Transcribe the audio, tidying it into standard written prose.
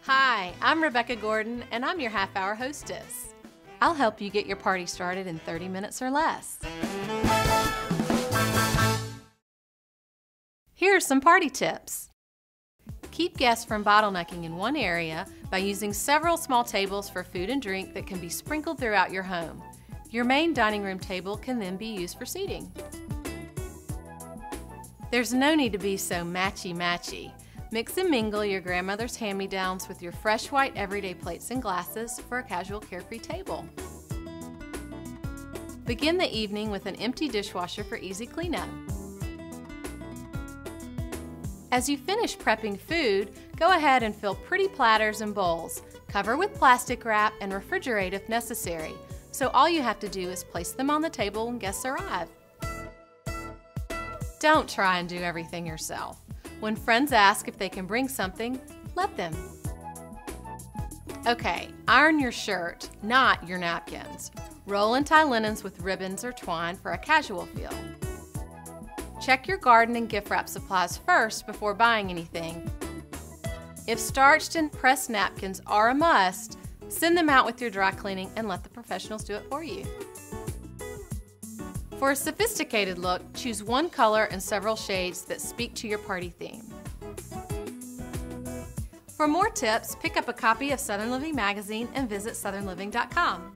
Hi, I'm Rebecca Gordon, and I'm your half-hour hostess. I'll help you get your party started in 30 minutes or less. Here are some party tips. Keep guests from bottlenecking in one area by using several small tables for food and drink that can be sprinkled throughout your home. Your main dining room table can then be used for seating. There's no need to be so matchy-matchy. Mix and mingle your grandmother's hand-me-downs with your fresh white everyday plates and glasses for a casual carefree table. Begin the evening with an empty dishwasher for easy cleanup. As you finish prepping food, go ahead and fill pretty platters and bowls. Cover with plastic wrap and refrigerate if necessary, so all you have to do is place them on the table when guests arrive. Don't try and do everything yourself. When friends ask if they can bring something, let them. Okay, iron your shirt, not your napkins. Roll and tie linens with ribbons or twine for a casual feel. Check your garden and gift wrap supplies first before buying anything. If starched and pressed napkins are a must, send them out with your dry cleaning and let the professionals do it for you. For a sophisticated look, choose one color and several shades that speak to your party theme. For more tips, pick up a copy of Southern Living magazine and visit southernliving.com.